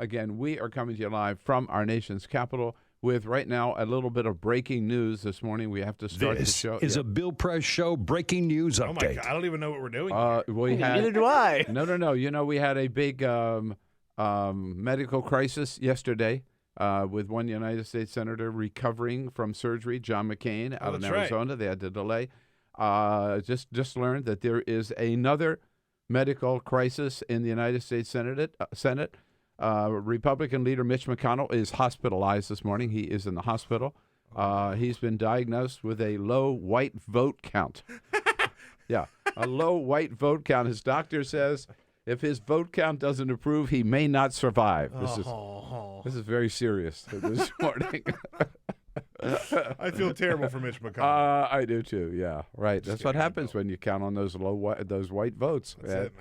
again, we are coming to you live from our nation's capital with right now a little bit of breaking news this morning. We have to start the show. This is a Bill Press Show breaking news update. Oh, my God. I don't even know what we're doing. Neither do I. No. You know, we had a big medical crisis yesterday with one United States senator recovering from surgery, John McCain, out in Arizona. Right. They had to delay. Just learned that there is another medical crisis in the United States Senate. Republican leader Mitch McConnell is hospitalized this morning. He is in the hospital. He's been diagnosed with a low white vote count. Yeah, a low white vote count. His doctor says if his vote count doesn't improve, he may not survive. This is very serious this morning. I feel terrible for Mitch McConnell. I do too. Yeah, right. That's what happens when you count on those white votes. That's it,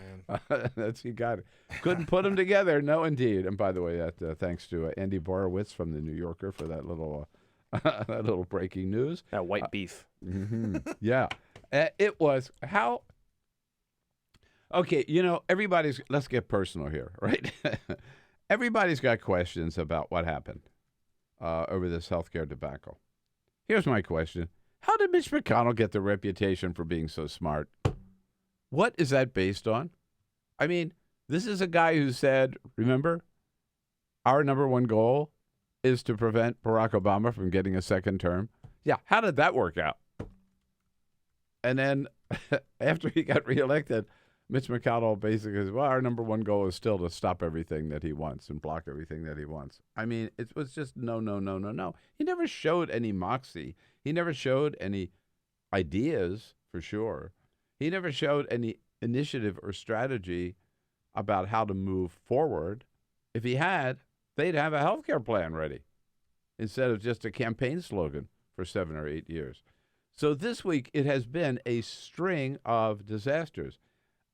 man. You got it. Couldn't put them together. No, indeed. And by the way, that thanks to Andy Borowitz from the New Yorker for that little that little breaking news. That white beef. Mm-hmm. Yeah, it was how. Okay, let's get personal here, right? Everybody's got questions about what happened over this healthcare debacle. Here's my question. How did Mitch McConnell get the reputation for being so smart? What is that based on? I mean, this is a guy who said, remember, our number one goal is to prevent Barack Obama from getting a second term. Yeah, how did that work out? And then after he got reelected, Mitch McConnell basically says, well, our number one goal is still to stop everything that he wants and block everything that he wants. I mean, it was just no. He never showed any moxie. He never showed any ideas, for sure. He never showed any initiative or strategy about how to move forward. If he had, they'd have a health care plan ready instead of just a campaign slogan for 7 or 8 years. So this week, it has been a string of disasters.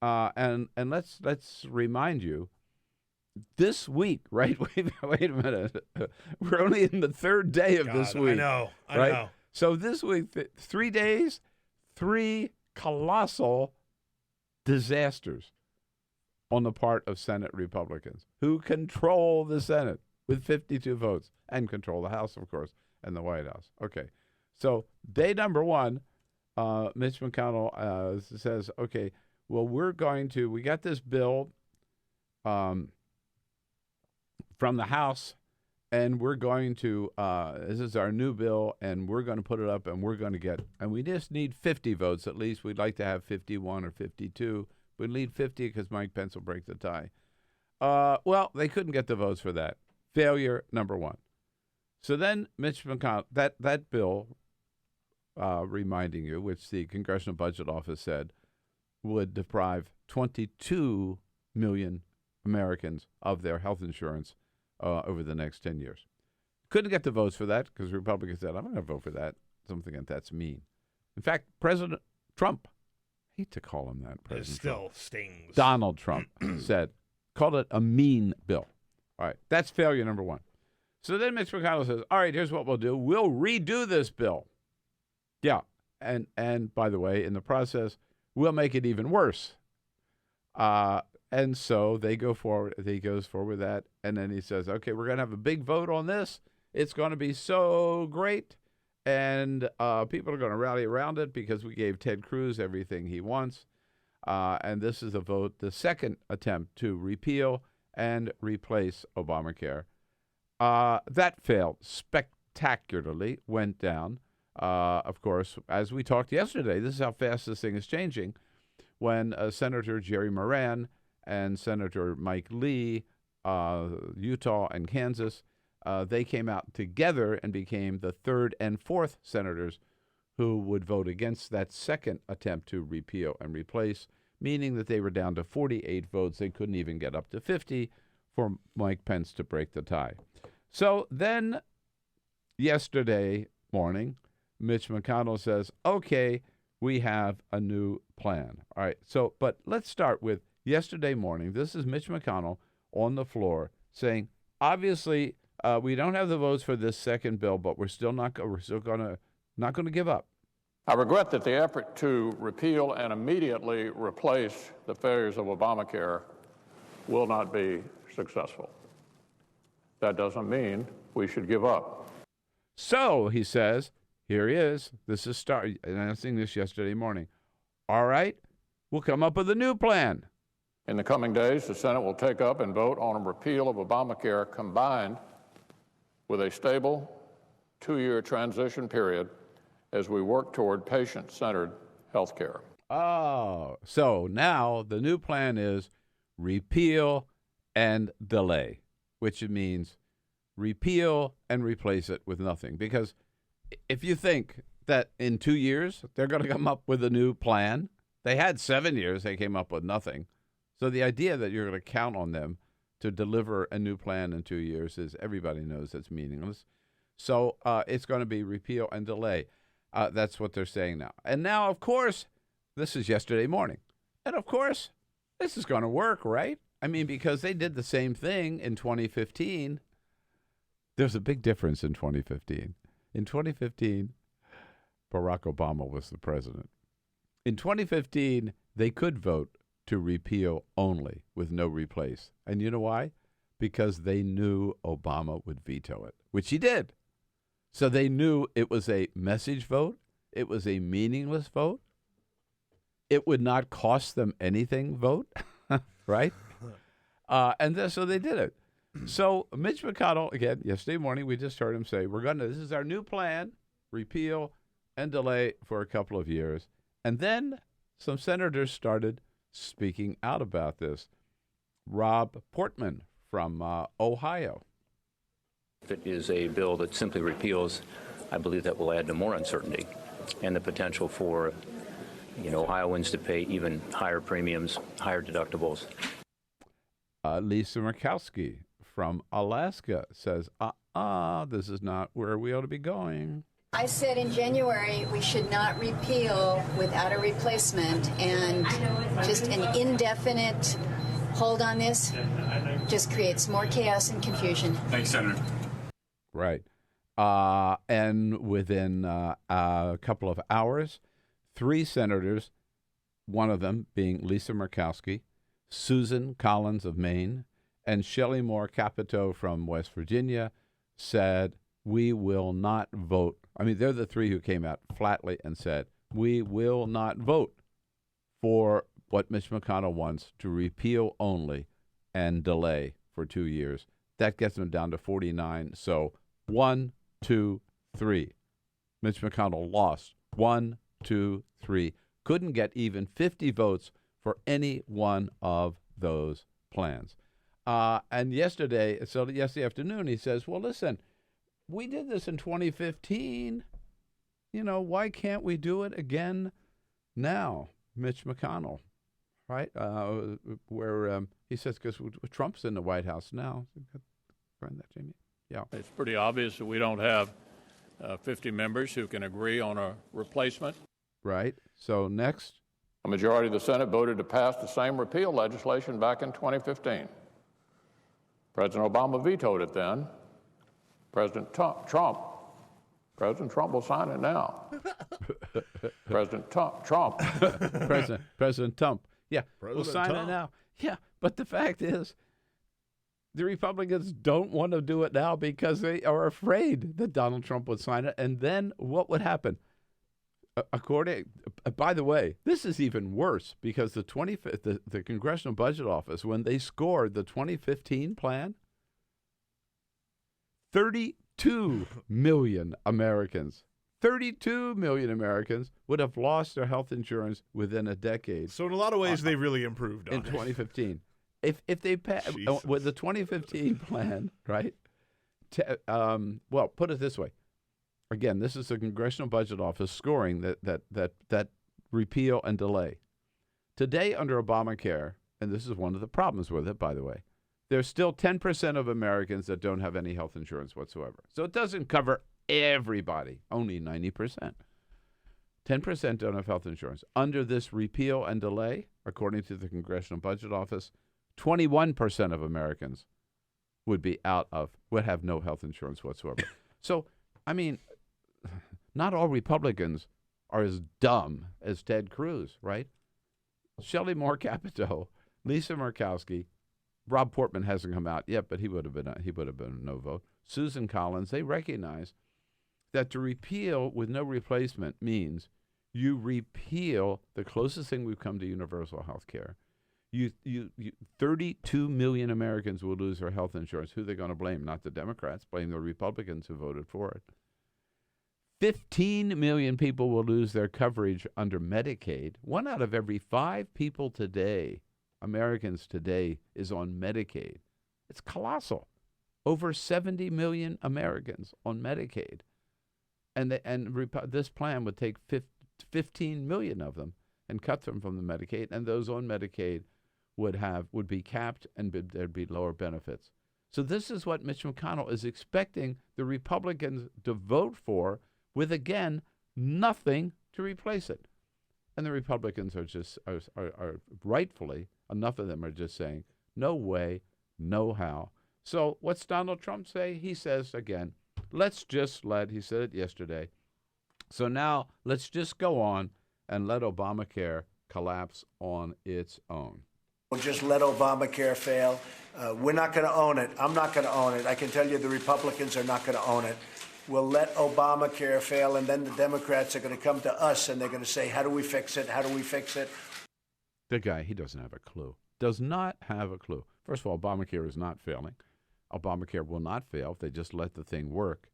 And let's remind you, this week, right? Wait a minute. We're only in the third day of this week. I right? know. So this week, 3 days, 3 colossal disasters on the part of Senate Republicans who control the Senate with 52 votes and control the House, of course, and the White House. Okay. So day number one, Mitch McConnell says, okay, well, we got this bill from the House, and we're going to, this is our new bill, and we're going to put it up, and we just need 50 votes at least. We'd like to have 51 or 52. We'd need 50 because Mike Pence will break the tie. Well, they couldn't get the votes for that. Failure number one. So then Mitch McConnell, that bill, reminding you, which the Congressional Budget Office said, would deprive 22 million Americans of their health insurance over the next 10 years. Couldn't get the votes for that because Republicans said, I'm not going to vote for that. Something that's mean. In fact, President Trump, I hate to call him that, President It still Trump. stings. Donald Trump called it a mean bill. All right, that's failure number one. So then Mitch McConnell says, all right, here's what we'll do. We'll redo this bill. Yeah, and by the way, in the process, we'll make it even worse. And so they go forward. He goes forward with that, and then he says, okay, we're going to have a big vote on this. It's going to be so great, and people are going to rally around it because we gave Ted Cruz everything he wants. And this is a vote, the second attempt to repeal and replace Obamacare. That failed spectacularly, went down. Of course, as we talked yesterday, this is how fast this thing is changing. When Senator Jerry Moran and Senator Mike Lee, Utah and Kansas, they came out together and became the third and fourth senators who would vote against that second attempt to repeal and replace, meaning that they were down to 48 votes. They couldn't even get up to 50 for Mike Pence to break the tie. So then yesterday morning, Mitch McConnell says, okay, we have a new plan. All right. So, but let's start with yesterday morning. This is Mitch McConnell on the floor saying, obviously, we don't have the votes for this second bill, but we're still not going to give up. I regret that the effort to repeal and immediately replace the failures of Obamacare will not be successful. That doesn't mean we should give up. So, he says, here he is. This is announcing this yesterday morning. All right, we'll come up with a new plan. In the coming days, the Senate will take up and vote on a repeal of Obamacare combined with a stable 2-year transition period as we work toward patient-centered health care. Oh, so now the new plan is repeal and delay, which means repeal and replace it with nothing. Because if you think that in 2 years they're going to come up with a new plan, they had 7 years, they came up with nothing. So the idea that you're going to count on them to deliver a new plan in 2 years is, everybody knows it's meaningless. So it's going to be repeal and delay. That's what they're saying now. And now, of course, this is yesterday morning. And of course, this is going to work, right? I mean, because they did the same thing in 2015. There's a big difference in 2015. In 2015, Barack Obama was the president. In 2015, they could vote to repeal only with no replace. And you know why? Because they knew Obama would veto it, which he did. So they knew it was a message vote. It was a meaningless vote. It would not cost them anything vote, right? So they did it. So Mitch McConnell, again, yesterday morning, we just heard him say, this is our new plan, repeal and delay for a couple of years. And then some senators started speaking out about this. Rob Portman from Ohio. If it is a bill that simply repeals, I believe that will add to more uncertainty and the potential for, Ohioans to pay even higher premiums, higher deductibles. Lisa Murkowski from Alaska says, this is not where we ought to be going. I said in January we should not repeal without a replacement, and just an indefinite hold on this just creates more chaos and confusion. Thanks, Senator. Right. And within a couple of hours, 3 senators, one of them being Lisa Murkowski, Susan Collins of Maine, and Shelley Moore Capito from West Virginia, said, we will not vote. I mean, they're the 3 who came out flatly and said, we will not vote for what Mitch McConnell wants, to repeal only and delay for 2 years. That gets them down to 49. So 1, 2, 3. Mitch McConnell lost 1, 2, 3. Couldn't get even 50 votes for any one of those plans. And yesterday afternoon, he says, well, listen, we did this in 2015. Why can't we do it again now? Mitch McConnell, right? Where he says, because Trump's in the White House now. Find that, Jamie? Yeah. It's pretty obvious that we don't have 50 members who can agree on a replacement. Right. So next. A majority of the Senate voted to pass the same repeal legislation back in 2015. President Obama vetoed it then. President Trump will sign it now. President Trump. President Trump. Yeah, we'll sign it now. Yeah, but the fact is, the Republicans don't want to do it now because they are afraid that Donald Trump would sign it. And then what would happen? By the way, this is even worse because the Congressional Budget Office, when they scored the 2015 plan, 32 million Americans would have lost their health insurance within a decade. So in a lot of ways, they really improved on in 2015. If they with the 2015 plan, right? Well, put it this way. Again, this is the Congressional Budget Office scoring that repeal and delay. Today, under Obamacare, and this is one of the problems with it, by the way, there's still 10% of Americans that don't have any health insurance whatsoever. So it doesn't cover everybody, only 90%. 10% don't have health insurance. Under this repeal and delay, according to the Congressional Budget Office, 21% of Americans would have no health insurance whatsoever. So, I mean, not all Republicans are as dumb as Ted Cruz, right? Shelley Moore Capito, Lisa Murkowski, Rob Portman hasn't come out yet, but he would have been a no vote. Susan Collins, they recognize that to repeal with no replacement means you repeal the closest thing we've come to universal health care. 32 million Americans will lose their health insurance. Who are they going to blame? Not the Democrats. Blame the Republicans who voted for it. 15 million people will lose their coverage under Medicaid. 1 out of every 5 people today, Americans today, is on Medicaid. It's colossal. Over 70 million Americans on Medicaid. And this plan would take 15 million of them and cut them from the Medicaid, and those on Medicaid would be capped, and there'd be lower benefits. So this is what Mitch McConnell is expecting the Republicans to vote for, with again nothing to replace it. And the Republicans are rightfully, enough of them are just saying no way, no how. So what's Donald Trump say? He says again, he said it yesterday. So now let's just go on and let Obamacare collapse on its own. We'll just let Obamacare fail. We're not going to own it. I'm not going to own it. I can tell you the Republicans are not going to own it. We'll let Obamacare fail, and then the Democrats are going to come to us, and they're going to say, how do we fix it? How do we fix it? The guy, he doesn't have a clue. Does not have a clue. First of all, Obamacare is not failing. Obamacare will not fail if they just let the thing work.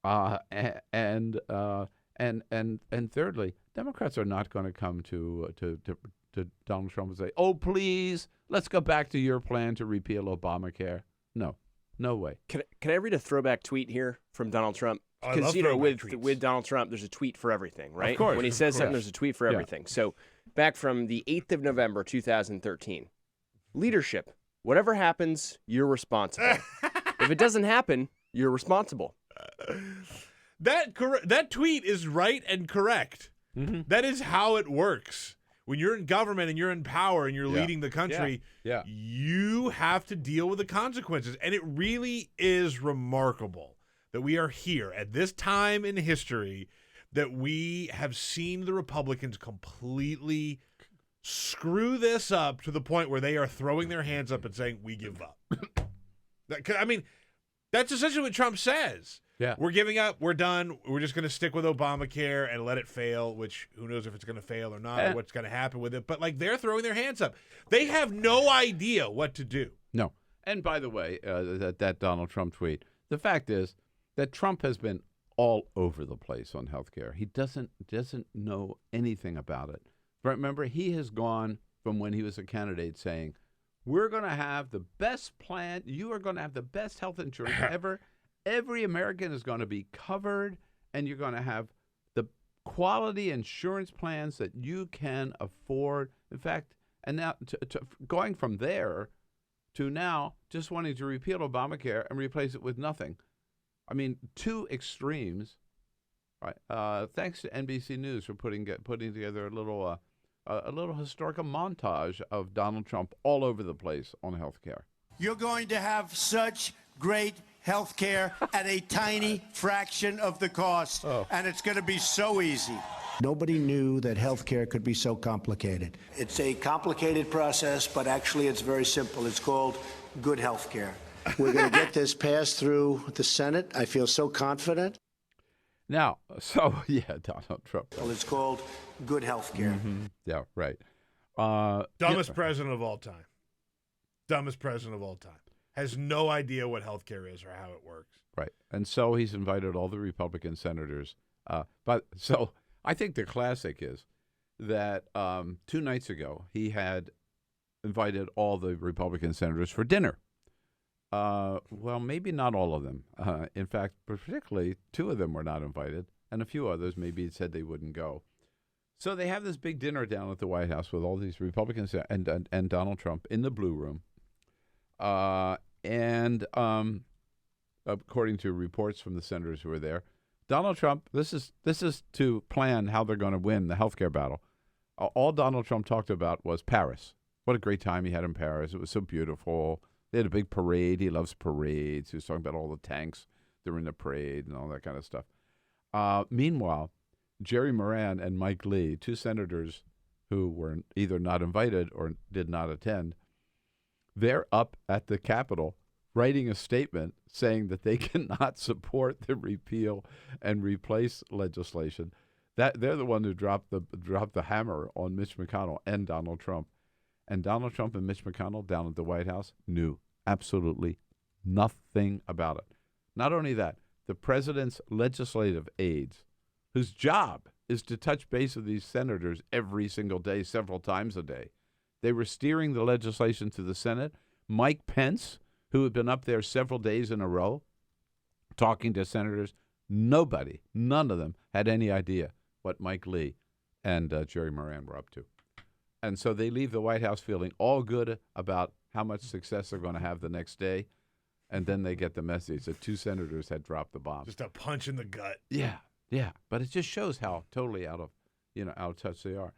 And thirdly, Democrats are not going to come to Donald Trump and say, "Oh, please, let's go back to your plan to repeal Obamacare." No way. Can I read a throwback tweet here from Donald Trump? I Because love throwback tweets. with Donald Trump, there's a tweet for everything, right? Of course, when he says something, there's a tweet for Yeah. everything. So back from the 8th of November, 2013, leadership. Whatever happens, you're responsible. If it doesn't happen, you're responsible. That tweet is right and correct. Mm-hmm. That is how it works. When you're in government and you're in power and you're Yeah. leading the country, Yeah. you have to deal with the consequences. And it really is remarkable that we are here at this time in history that we have seen the Republicans completely screw this up to the point where they are throwing their hands up and saying, we give up. I mean, that's essentially what Trump says. Yeah. We're giving up. We're done. We're just going to stick with Obamacare and let it fail, which who knows if it's going to fail or not or what's going to happen with it. But, like, they're throwing their hands up. They have no idea what to do. No. And by the way, that Donald Trump tweet, the fact is that Trump has been all over the place on health care. He doesn't know anything about it. Remember, he has gone from when he was a candidate saying, we're going to have the best plan. You are going to have the best health insurance ever. Every American is going to be covered, and you're going to have the quality insurance plans that you can afford. In fact, and now going from there to now just wanting to repeal Obamacare and replace it with nothing. I mean, two extremes. Right. Thanks to NBC News for putting together a little historical montage of Donald Trump all over the place on health care. You're going to have such great health care at a tiny fraction of the cost, and it's going to be so easy. Nobody knew that health care could be so complicated. It's a complicated process, but actually it's very simple. It's called good health care. We're going to get this passed through the Senate. I feel so confident. Now, Donald Trump. Well, it's called good health care. Mm-hmm. Yeah, right. Dumbest president of all time. Dumbest president of all time. Has no idea what health care is or how it works. Right. And so he's invited all the Republican senators. So I think the classic is that 2 nights ago he had invited all the Republican senators for dinner. Well, maybe not all of them. In fact, particularly 2 of them were not invited, and a few others maybe said they wouldn't go. So they have this big dinner down at the White House with all these Republicans and Donald Trump in the Blue Room. And according to reports from the senators who were there, Donald Trump, this is to plan how they're going to win the healthcare battle. All Donald Trump talked about was Paris. What a great time he had in Paris. It was so beautiful. They had a big parade. He loves parades. He was talking about all the tanks that were in the parade and all that kind of stuff. Meanwhile, Jerry Moran and Mike Lee, 2 senators who were either not invited or did not attend, they're up at the Capitol writing a statement saying that they cannot support the repeal and replace legislation. That they're the one who dropped the hammer on Mitch McConnell and Donald Trump. And Donald Trump and Mitch McConnell down at the White House knew absolutely nothing about it. Not only that, the president's legislative aides, whose job is to touch base with these senators every single day, several times a day, they were steering the legislation to the Senate. Mike Pence, who had been up there several days in a row talking to senators, none of them had any idea what Mike Lee and Jerry Moran were up to. And so they leave the White House feeling all good about how much success they're going to have the next day. And then they get the message that 2 senators had dropped the bomb. Just a punch in the gut. Yeah. But it just shows how totally out of touch they are.